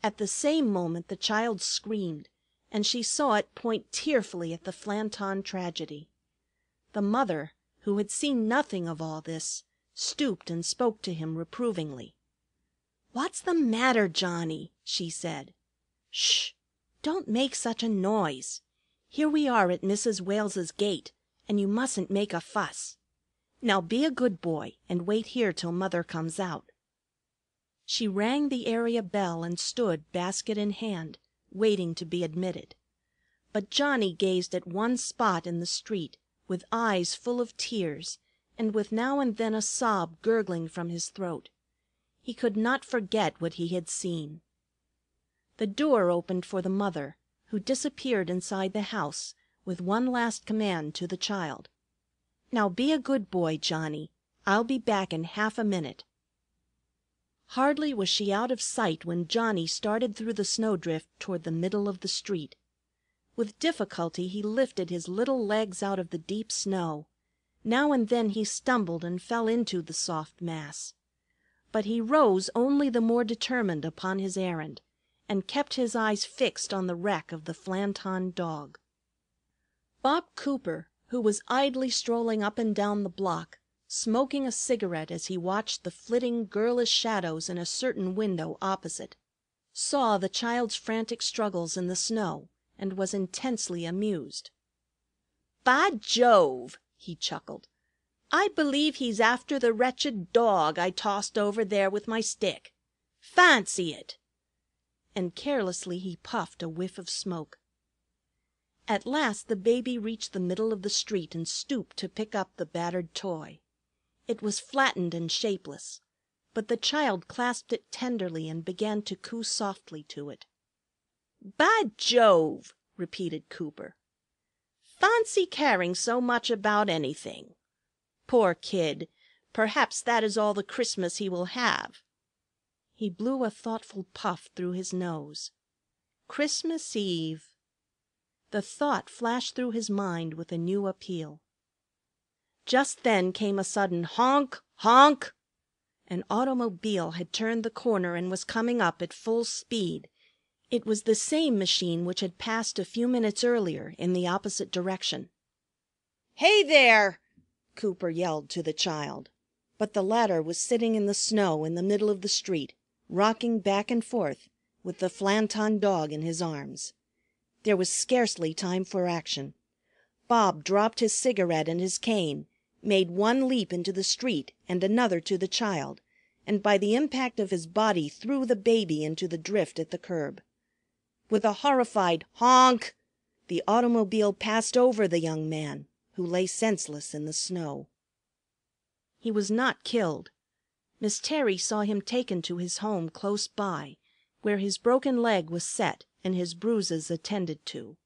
At the same moment the child screamed, and she saw it point tearfully at the Flanton Tragedy. The mother, who had seen nothing of all this, stooped and spoke to him reprovingly. "What's the matter, Johnnie?" she said. "Sh! Don't make such a noise. Here we are at Mrs. Wales's gate, and you mustn't make a fuss. Now be a good boy and wait here till Mother comes out." She rang the area bell and stood, basket in hand, waiting to be admitted. But Johnnie gazed at one spot in the street, with eyes full of tears, and with now and then a sob gurgling from his throat. He could not forget what he had seen. The door opened for the mother, who disappeared inside the house with one last command to the child. "Now be a good boy, Johnnie. I'll be back in half a minute." Hardly was she out of sight when Johnnie started through the snowdrift toward the middle of the street. With difficulty he lifted his little legs out of the deep snow. Now and then he stumbled and fell into the soft mass. But he rose only the more determined upon his errand, and kept his eyes fixed on the wreck of the Flanton Dog. Bob Cooper, who was idly strolling up and down the block, smoking a cigarette as he watched the flitting girlish shadows in a certain window opposite, saw the child's frantic struggles in the snow and was intensely amused. "By Jove!" he chuckled. "I believe he's after the wretched dog I tossed over there with my stick. Fancy it!" And carelessly he puffed a whiff of smoke. At last the baby reached the middle of the street and stooped to pick up the battered toy. It was flattened and shapeless, but the child clasped it tenderly and began to coo softly to it. "By Jove!" repeated Cooper. "Fancy caring so much about anything. Poor kid, perhaps that is all the Christmas he will have." He blew a thoughtful puff through his nose. Christmas Eve. The thought flashed through his mind with a new appeal. Just then came a sudden honk, honk. An automobile had turned the corner and was coming up at full speed. It was the same machine which had passed a few minutes earlier in the opposite direction. "Hey there!" Cooper yelled to the child. But the latter was sitting in the snow in the middle of the street, rocking back and forth, with the Flanton Dog in his arms. There was scarcely time for action. Bob dropped his cigarette and his cane, made one leap into the street and another to the child, and by the impact of his body threw the baby into the drift at the curb. With a horrified honk, the automobile passed over the young man, who lay senseless in the snow. He was not killed. Miss Terry saw him taken to his home close by, where his broken leg was set and his bruises attended to.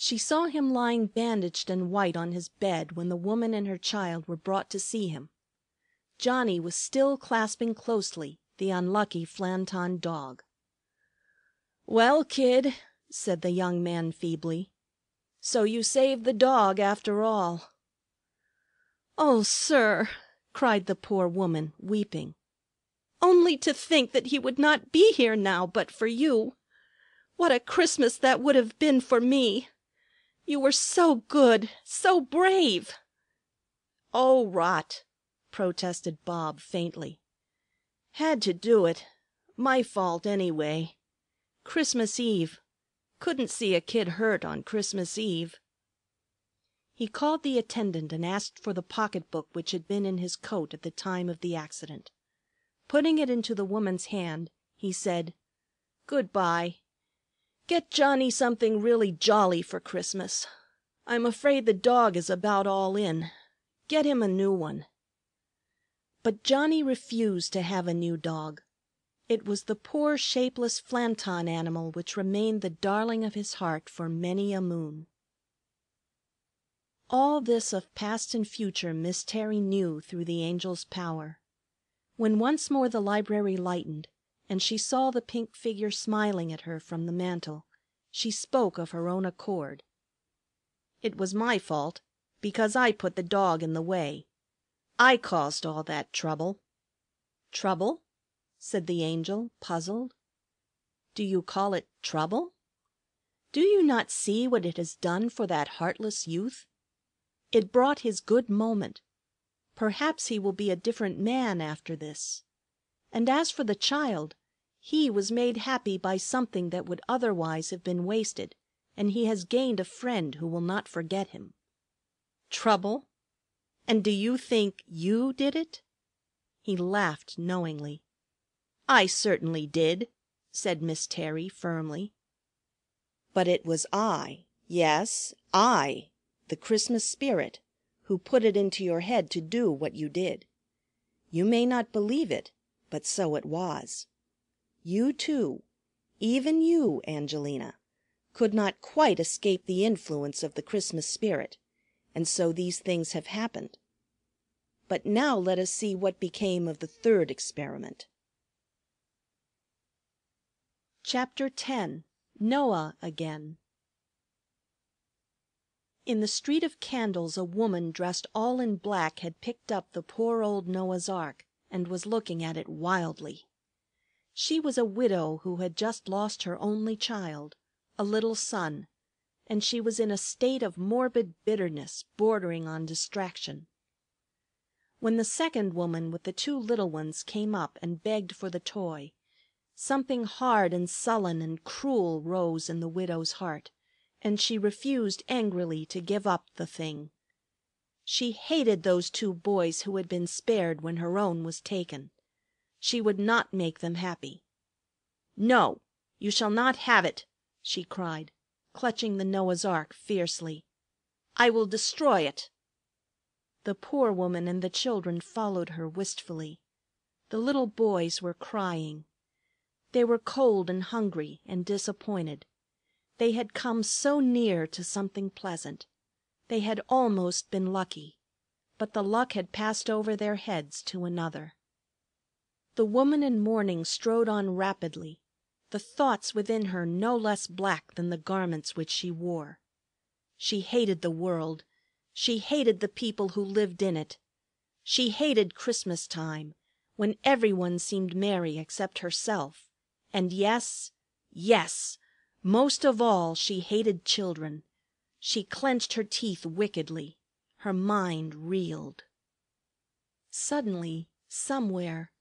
She saw him lying bandaged and white on his bed when the woman and her child were brought to see him. Johnnie was still clasping closely the unlucky Flanton Dog. "Well, kid," said the young man feebly, "so you saved the dog after all." "Oh, sir," cried the poor woman, weeping, "only to think that he would not be here now but for you! What a Christmas that would have been for me! You were so good, so brave!" "Oh, rot!" protested Bob faintly. "Had to do it. My fault, anyway. Christmas Eve. Couldn't see a kid hurt on Christmas Eve." He called the attendant and asked for the pocketbook which had been in his coat at the time of the accident. Putting it into the woman's hand, he said, "Good-bye. Get Johnnie something really jolly for Christmas. I'm afraid the dog is about all in. Get him a new one." But Johnnie refused to have a new dog. It was the poor shapeless Flanton animal which remained the darling of his heart for many a moon. All this of past and future Miss Terry knew through the Angel's power. When once more the library lightened, and she saw the pink figure smiling at her from the mantel, she spoke of her own accord. "It was my fault, because I put the dog in the way. I caused all that trouble." "Trouble?" said the Angel, puzzled. Do you call it trouble? Do you not see what it has done for that heartless youth? It brought his good moment. Perhaps he will be a different man after this. And as for the child, he was made happy by something that would otherwise have been wasted, and he has gained a friend who will not forget him. Trouble? And do you think you did it?" He laughed knowingly. "I certainly did," said Miss Terry firmly. "But it was I, yes, I, the Christmas spirit, who put it into your head to do what you did. You may not believe it, but so it was. You too, even you, Angelina, could not quite escape the influence of the Christmas spirit, and so these things have happened. But now let us see what became of the third experiment." Chapter 10. Noah Again. In the Street of Candles a woman dressed all in black had picked up the poor old Noah's Ark and was looking at it wildly. She was a widow who had just lost her only child, a little son, and she was in a state of morbid bitterness bordering on distraction. When the second woman with the two little ones came up and begged for the toy, something hard and sullen and cruel rose in the widow's heart, and she refused angrily to give up the thing. She hated those two boys who had been spared when her own was taken. She would not make them happy. "No, you shall not have it!" she cried, clutching the Noah's Ark fiercely. "I will destroy it!" The poor woman and the children followed her wistfully. The little boys were crying. They were cold and hungry and disappointed. They had come so near to something pleasant. They had almost been lucky, but the luck had passed over their heads to another. The woman in mourning strode on rapidly, the thoughts within her no less black than the garments which she wore. She hated the world. She hated the people who lived in it. She hated Christmas time, when everyone seemed merry except herself. And yes, most of all she hated children. She clenched her teeth wickedly. Her mind reeled. Suddenly, somewhere,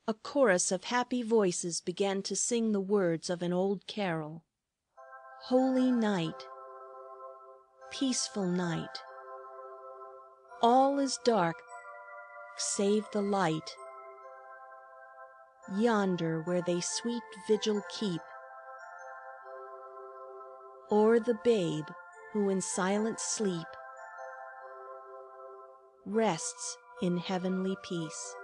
a chorus of happy voices began to sing the words of an old carol. Holy night, peaceful night, all is dark save the light. Yonder where they sweet vigil keep o'er the babe who in silent sleep rests in heavenly peace.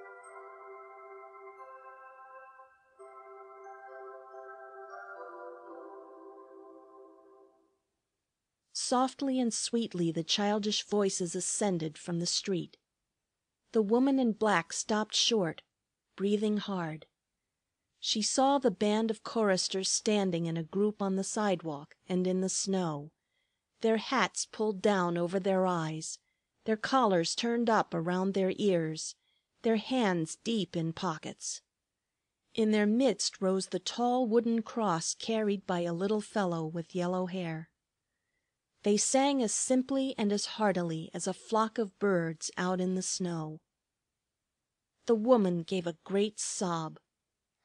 Softly and sweetly the childish voices ascended from the street. The woman in black stopped short, breathing hard. She saw the band of choristers standing in a group on the sidewalk and in the snow, their hats pulled down over their eyes, their collars turned up around their ears, their hands deep in pockets. In their midst rose the tall wooden cross carried by a little fellow with yellow hair. They sang as simply and as heartily as a flock of birds out in the snow. The woman gave a great sob.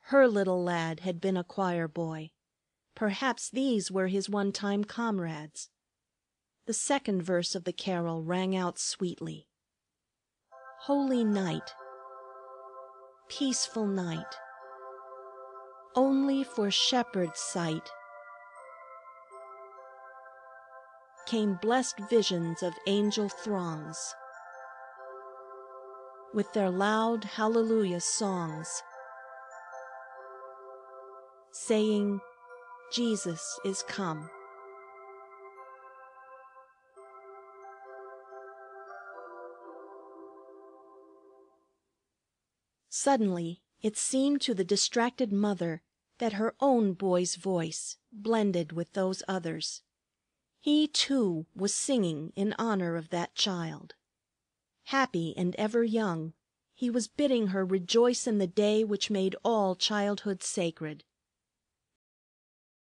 Her little lad had been a choir boy. Perhaps these were his one-time comrades. The second verse of the carol rang out sweetly. Holy night, peaceful night, only for shepherd's sight came blessed visions of angel throngs, with their loud hallelujah songs, saying, Jesus is come. Suddenly it seemed to the distracted mother that her own boy's voice blended with those others. He, too, was singing in honor of that child. Happy and ever young, he was bidding her rejoice in the day which made all childhood sacred.